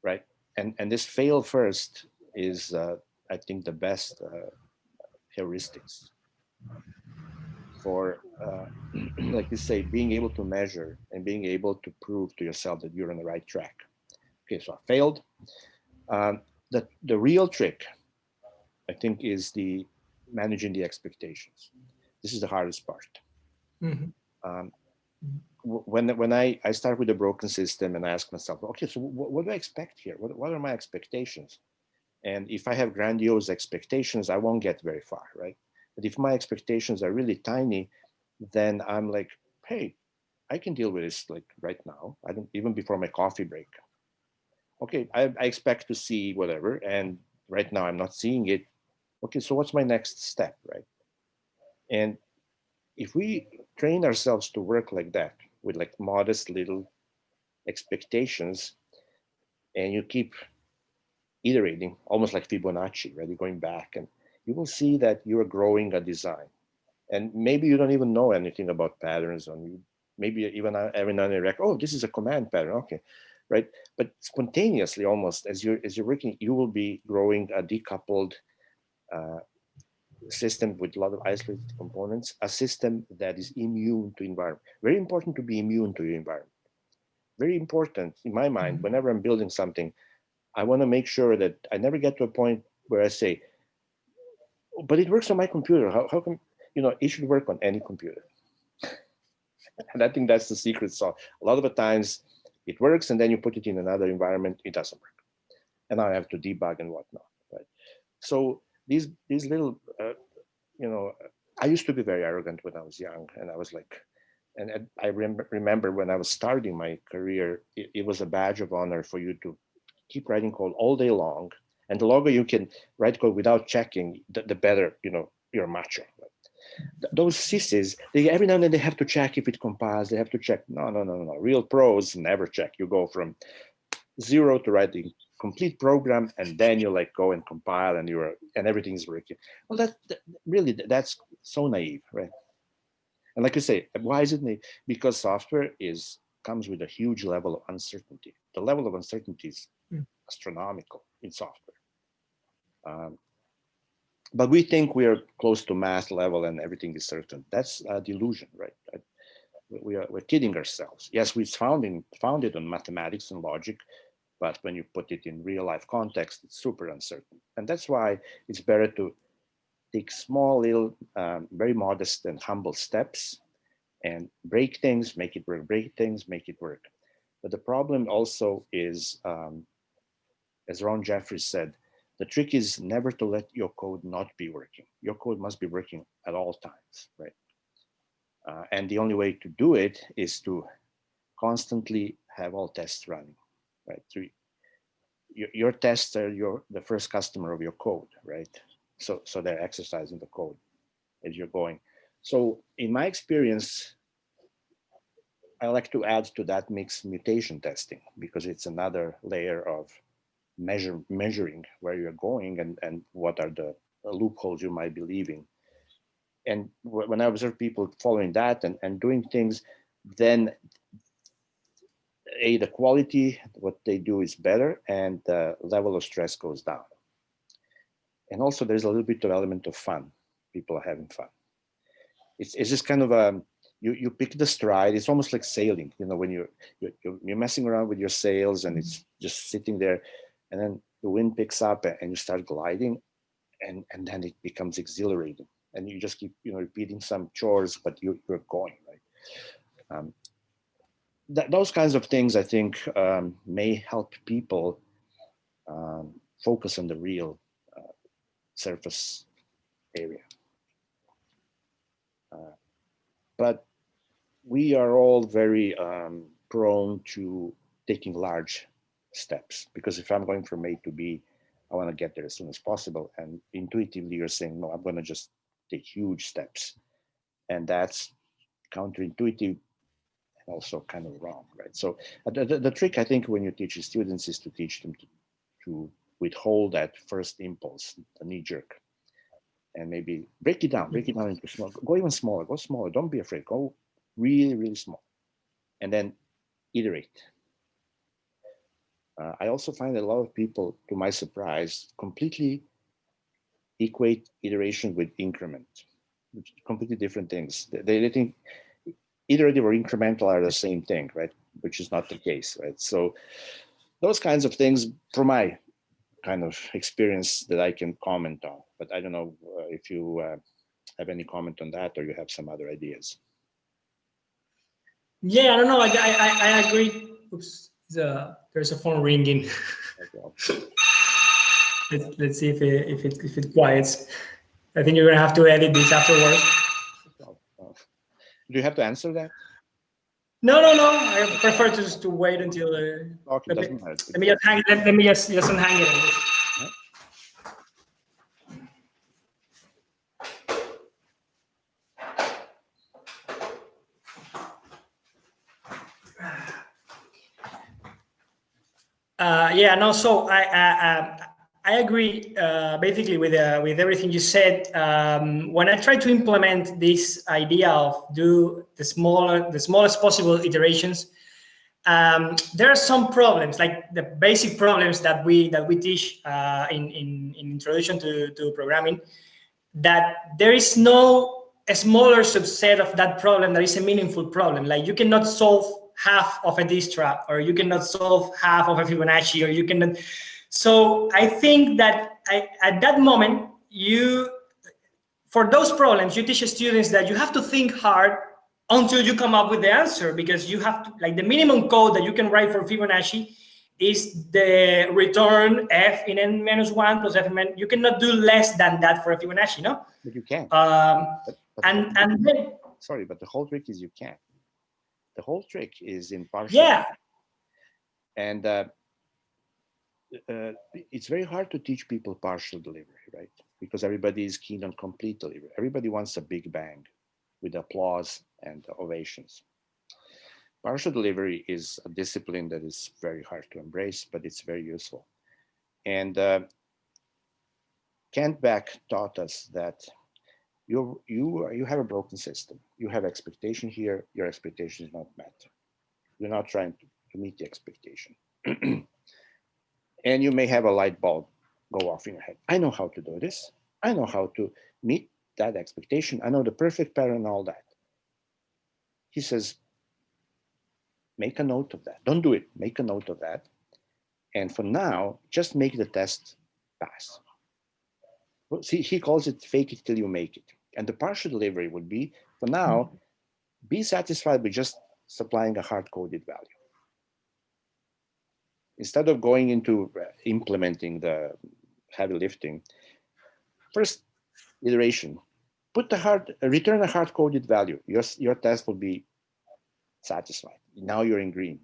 right? And this fail first is I think the best heuristics for like you say, being able to measure and being able to prove to yourself that you're on the right track. Okay, so I failed. The real trick, I think, is the managing the expectations. This is the hardest part. Mm-hmm. Um, when I start with a broken system and I ask myself, okay, so what do I expect here? What are my expectations? And if I have grandiose expectations, I won't get very far, right? But if my expectations are really tiny, then I'm like, hey, I can deal with this like right now. I don't even before my coffee break. Okay, I expect to see whatever, and right now I'm not seeing it. Okay, so what's my next step, right? And if we train ourselves to work like that with like modest little expectations, and you keep iterating, almost like Fibonacci, right? You're going back, and you will see that you are growing a design. And maybe you don't even know anything about patterns, or maybe even every now and then, like, oh, this is a command pattern, okay, right? But spontaneously, almost as you're working, you will be growing a decoupled uh, system with a lot of isolated components, a system that is immune to environment. Very important to be immune to your environment. Very important in my mind. Mm-hmm. Whenever I'm building something, I want to make sure that I never get to a point where I say, but it works on my computer. How come, it should work on any computer? And I think that's the secret sauce. A lot of the times it works, and then you put it in another environment, it doesn't work. And now I have to debug and whatnot, right? So these little, I used to be very arrogant when I was young, and I was like, and I remember when I was starting my career, it was a badge of honor for you to keep writing code all day long. And the longer you can write code without checking, the better, you're macho. Those sissies, they every now and then they have to check if it compiles. They have to check. No, no, no, no, no. Real pros never check. You go from zero to writing complete program, and then you like go and compile, and everything's working. Well, that's so naive, right? And like I say, why is it naive? Because software comes with a huge level of uncertainty. The level of uncertainty is astronomical in software. Um, but we think we are close to math level and everything is certain. That's a delusion, right? We're kidding ourselves. Yes, we founded on mathematics and logic, but when you put it in real life context, it's super uncertain. And that's why it's better to take small, little, very modest and humble steps and break things, make it work, break things, make it work. But the problem also is, as Ron Jeffries said, the trick is never to let your code not be working. Your code must be working at all times, right? And the only way to do it is to constantly have all tests running, right? So your tests are the first customer of your code, right? So they're exercising the code as you're going. So in my experience, I like to add to that mix mutation testing, because it's another layer of measuring where you're going and what are the loopholes you might be leaving. And when I observe people following that and doing things, then the quality, what they do is better, and the level of stress goes down. And also there's a little bit of element of fun. People are having fun. It's just kind of you pick the stride. It's almost like sailing, when you're messing around with your sails and it's just sitting there, and then the wind picks up and you start gliding, and then it becomes exhilarating, and you just keep repeating some chores, but you're going, right. Um, those kinds of things, I think, may help people focus on the real surface area. But we are all very prone to taking large steps, because if I'm going from A to B, I want to get there as soon as possible. And intuitively, you're saying, no, I'm going to just take huge steps. And that's counterintuitive and also kind of wrong, right? So the trick, I think, when you teach students is to teach them to withhold that first impulse, the knee jerk, and maybe break it down into small, go even smaller, go smaller. Don't be afraid. Go really, really small. And then iterate. I also find that a lot of people, to my surprise, completely equate iteration with increment, which are completely different things. They think iterative or incremental are the same thing, right? Which is not the case, right? So those kinds of things, from my kind of experience, that I can comment on. But I don't know if you have any comment on that, or you have some other ideas. Yeah, I don't know. I agree. Oops, there's a phone ringing. Let's see if it quiets. I think you're gonna have to edit this afterwards. Do you have to answer that? No. I prefer to just to wait until. Okay, doesn't matter. Let me just hang. Let me just unhang it. Yeah, no. So I agree basically with everything you said. When I try to implement this idea of do the smallest possible iterations, there are some problems, like the basic problems that we teach in introduction to programming, that there is no a smaller subset of that problem that is a meaningful problem. Like you cannot solve half of a distra, or you cannot solve half of a Fibonacci, or you cannot. So I think that at that moment, for those problems, you teach students that you have to think hard until you come up with the answer, because you have to, like, the minimum code that you can write for Fibonacci is the return f in n minus 1 plus f in n. You cannot do less than that for a Fibonacci, no? But you can. But then, sorry, but the whole trick is you can't. The whole trick is in partial. Yeah. And it's very hard to teach people partial delivery, right? Because everybody is keen on complete delivery. Everybody wants a big bang with applause and ovations. Partial delivery is a discipline that is very hard to embrace, but it's very useful. And Kent Beck taught us that you have a broken system. You have expectation here. Your expectation is not met. You're not trying to meet the expectation. And you may have a light bulb go off in your head. I know how to do this. I know how to meet that expectation. I know the perfect pattern and all that. He says, make a note of that. Don't do it. Make a note of that. And for now, just make the test pass. See, he calls it fake it till you make it. And the partial delivery would be, for now, be satisfied with just supplying a hard-coded value. Instead of going into implementing the heavy lifting, first iteration, return a hard-coded value. Your test will be satisfied. Now you're in green.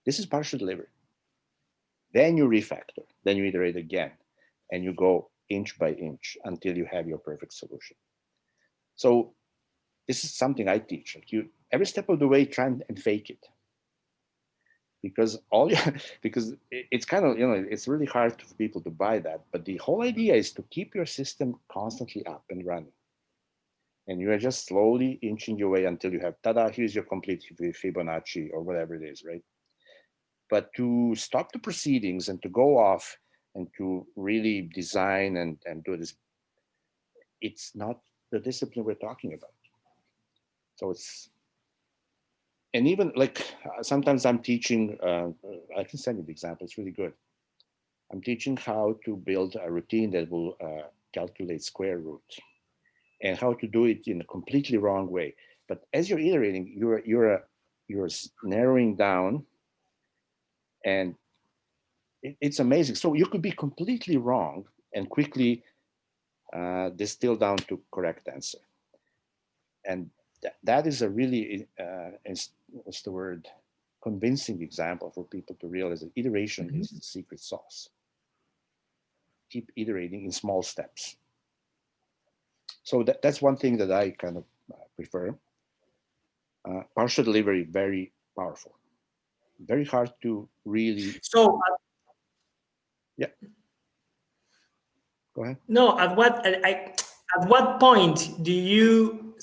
This is partial delivery. Then you refactor. Then you iterate again, and you go inch by inch until you have your perfect solution. So this is something I teach. Like every step of the way, try and fake it. Because it's kind of, it's really hard for people to buy that. But the whole idea is to keep your system constantly up and running. And you are just slowly inching your way until you have, tada, here's your complete Fibonacci or whatever it is, right? But to stop the proceedings and to go off and to really design and do this, it's not the discipline we're talking about. So and even like sometimes I'm teaching, I can send you the example, it's really good. I'm teaching how to build a routine that will calculate square root, and how to do it in a completely wrong way. But as you're iterating, you're you're narrowing down, and it's amazing. So you could be completely wrong and quickly distill down to correct answer. And that is a really, what's the word, convincing example for people to realize that iteration is the secret sauce. Keep iterating in small steps. So that's one thing that I kind of prefer. Partial delivery, very powerful. Very hard to really. So Yeah. Go ahead. no, at what point do you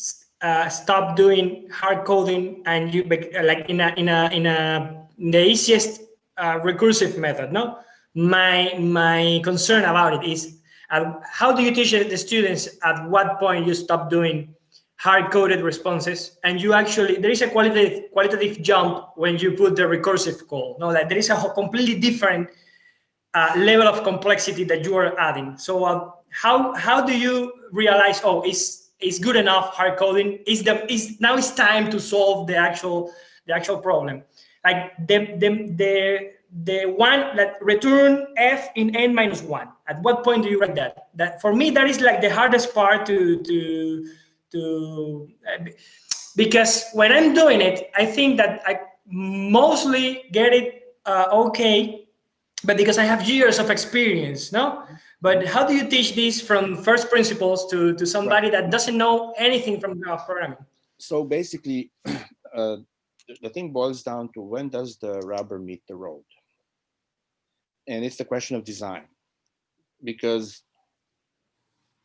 stop doing hard coding and you like in the easiest recursive method? No, my concern about it is how do you teach the students at what point you stop doing hard coded responses and you actually there is a qualitative jump when you put the recursive call. No, that there is a completely different level of complexity that you are adding. So how do you realize, oh, it's good enough hard coding? Now it's time to solve the actual problem. Like the one that return f in n minus one. At what point do you write that? That for me that is like the hardest part to because when I'm doing it, I think that I mostly get it okay, but because I have years of experience, no? But how do you teach this from first principles to somebody that doesn't know anything from programming? So basically, the thing boils down to when does the rubber meet the road? And it's the question of design, because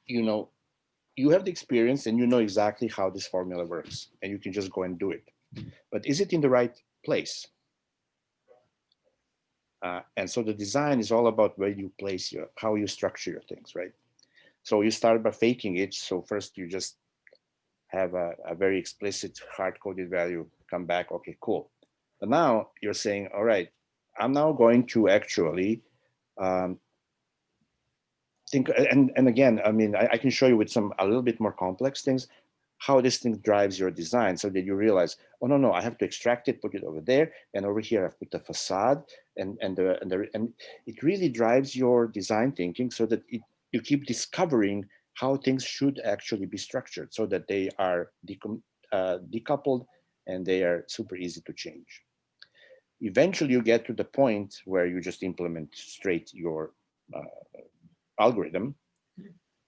you know you have the experience and you know exactly how this formula works, and you can just go and do it. But is it in the right place? And so the design is all about where you place how you structure your things, right? So you start by faking it. So first you just have a very explicit hard-coded value come back. Okay, cool. But now you're saying, all right, I'm now going to actually think, and again, I mean, I can show you with a little bit more complex things, how this thing drives your design so that you realize, oh, no, I have to extract it, put it over there, and over here I've put the facade, and it really drives your design thinking so that you keep discovering how things should actually be structured so that they are decoupled and they are super easy to change. Eventually you get to the point where you just implement straight your algorithm,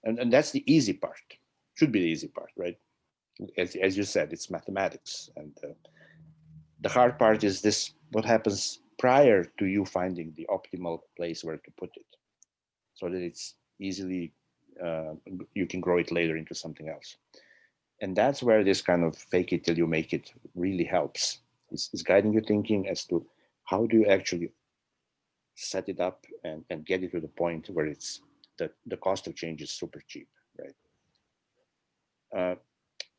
and that's the easy part. Should be the easy part, right? As you said, it's mathematics, and the hard part is this: what happens prior to you finding the optimal place where to put it, so that it's easily you can grow it later into something else. And that's where this kind of fake it till you make it really helps. It's guiding your thinking as to how do you actually set it up and get it to the point where it's the cost of change is super cheap, right?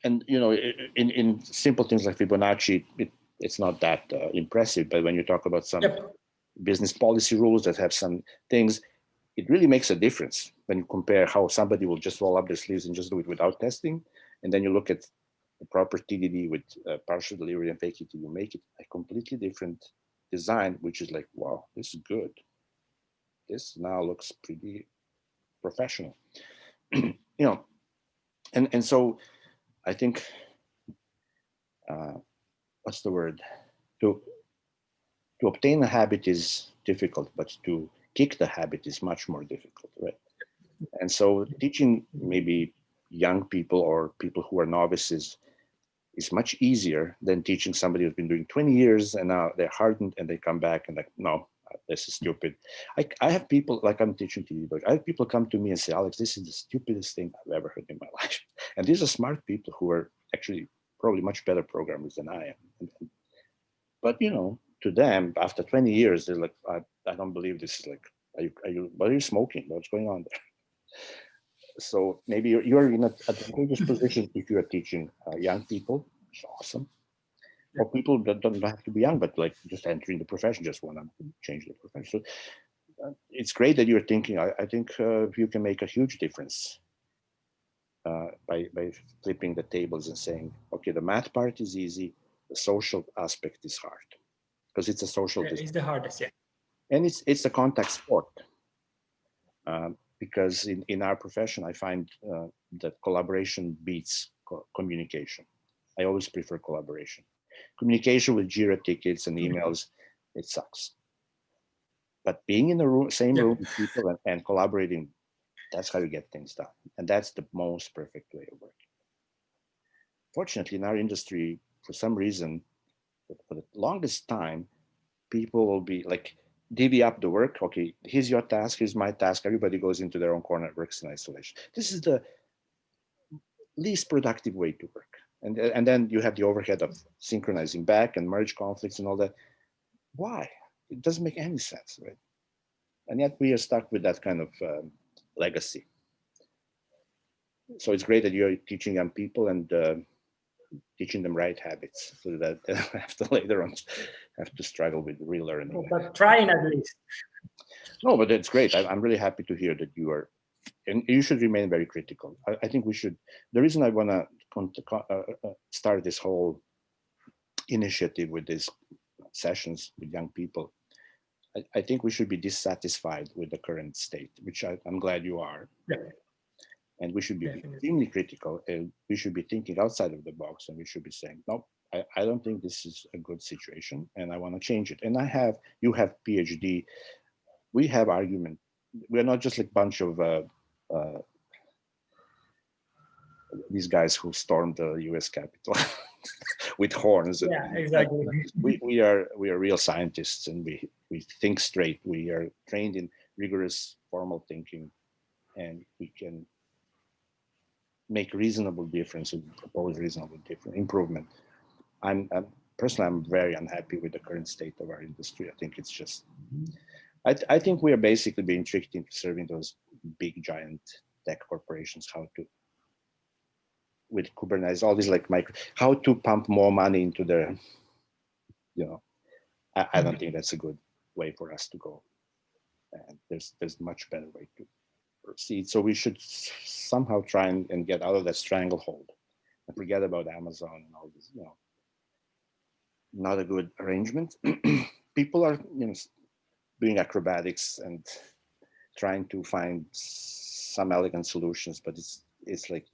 And in simple things like Fibonacci, it's not that impressive. But when you talk about some business policy rules that have some things, it really makes a difference when you compare how somebody will just roll up their sleeves and just do it without testing, and then you look at the proper TDD with partial delivery and fake it till you make it, a completely different design, which is like, wow, this is good. This now looks pretty professional. And so I think what's the word? To obtain a habit is difficult, but to kick the habit is much more difficult, right? And so teaching maybe young people or people who are novices is much easier than teaching somebody who's been doing 20 years and now they're hardened and they come back and like, no, this is stupid. I have people, like I'm teaching TV, but I have people come to me and say, Alex, this is the stupidest thing I've ever heard in my life. And these are smart people who are actually probably much better programmers than I am. But to them, after 20 years, they're like, I don't believe this is like, what are you smoking? What's going on there? So maybe you're in an advantageous position if you are teaching young people. It's awesome. Or people that don't have to be young, but like just entering the profession, just want to change the profession. So it's great that you're thinking. I think you can make a huge difference by flipping the tables and saying, okay, the math part is easy, the social aspect is hard because it's a social It's discipline. the hardest, yeah. And it's a contact sport. Because in our profession, I find that collaboration beats communication. I always prefer collaboration. Communication with Jira tickets and emails, it sucks. But being in the same room with people and collaborating, that's how you get things done. And that's the most perfect way of working. Fortunately, in our industry, for some reason, for the longest time, people will be like, divvy up the work. Okay, here's your task, here's my task. Everybody goes into their own corner, works in isolation. This is the least productive way to work. And then you have the overhead of synchronizing back and merge conflicts and all that. Why? It doesn't make any sense, right? And yet we are stuck with that kind of legacy. So it's great that you're teaching young people and teaching them right habits so that they don't have to later on have to struggle with relearning. But trying at least. No, but it's great. I'm really happy to hear that you are, and you should remain very critical. I think we should. The reason I want to start this whole initiative with these sessions with young people, I think we should be dissatisfied with the current state, which I'm glad you are. Yeah. And we should be Definitely. extremely critical, and we should be thinking outside of the box, and we should be saying, no, I don't think this is a good situation, and I want to change it. And you have PhD, we have argument. We're not just like a bunch of these guys who stormed the U.S. Capitol with horns. Yeah, exactly. We are real scientists, and we think straight. We are trained in rigorous formal thinking, and we can make reasonable difference and propose reasonable different improvement. I'm personally, I'm very unhappy with the current state of our industry. I think it's just, I think we are basically being tricked into serving those big giant tech corporations with Kubernetes, all these like how to pump more money into their, I don't think that's a good way for us to go. And there's much better way to proceed. So we should somehow try and get out of that stranglehold and forget about Amazon and all this, not a good arrangement. People are, doing acrobatics and trying to find some elegant solutions, but it's like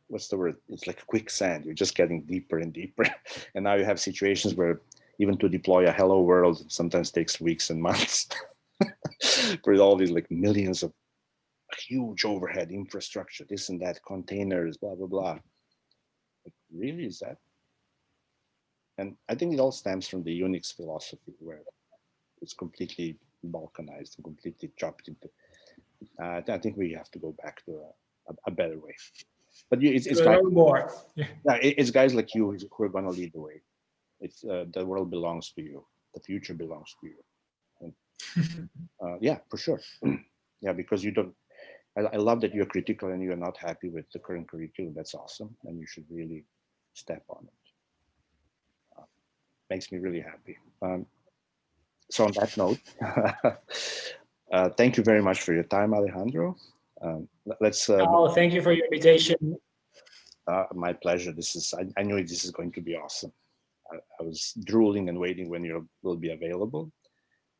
what's the word? It's like quicksand. You're just getting deeper and deeper. And now you have situations where even to deploy a hello world sometimes takes weeks and months for all these like millions of huge overhead infrastructure, this and that, containers, blah, blah, blah. Like, really, is that? And I think it all stems from the Unix philosophy where it's completely balkanized and completely chopped into. I think we have to go back to a better way. But it's guys, more. Yeah, it's guys like you who are going to lead the way. It's the world belongs to you. The future belongs to you. And, yeah, for sure. Yeah, because you don't. I love that you're critical and you're not happy with the current curriculum. That's awesome, and you should really step on it. Makes me really happy. So on that note, thank you very much for your time, Alejandro. Let's. Thank you for your invitation. My pleasure. I knew this is going to be awesome. I was drooling and waiting when you will be available.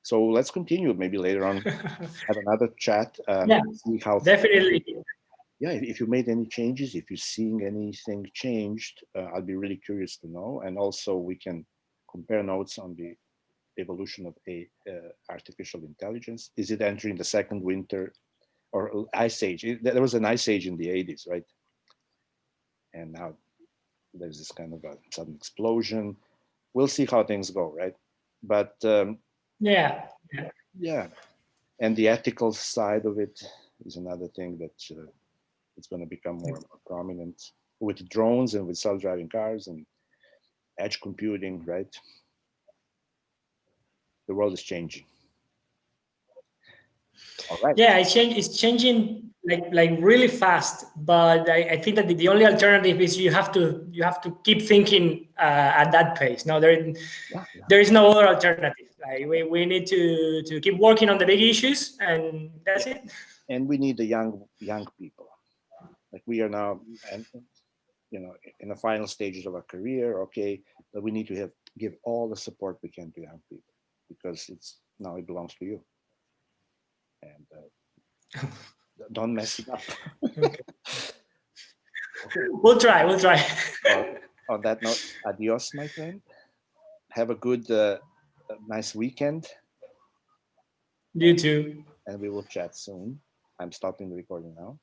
So let's continue. Maybe later on, have another chat. Yeah, see how definitely. Yeah, if you made any changes, if you're seeing anything changed, I'll be really curious to know. And also, we can compare notes on the evolution of artificial intelligence. Is it entering the second winter or ice age? There was an ice age in the 80s, right? And now there's this kind of a sudden explosion. We'll see how things go, right? But yeah. And the ethical side of it is another thing that it's going to become more and more prominent with drones and with self-driving cars and edge computing, right? The world is changing. All right. Yeah, it's changing like really fast. But I think that the only alternative is you have to keep thinking at that pace. No, there is no other alternative. Like we need to keep working on the big issues, and that's it. And we need the young people, like we are now, and in the final stages of a career, okay, but we need to give all the support we can to young people, because it belongs to you, and don't mess it up. Okay. Okay. We'll try. We'll try. On that note, adios, my friend. Have a good, nice weekend, You too. and we will chat soon. I'm stopping the recording now.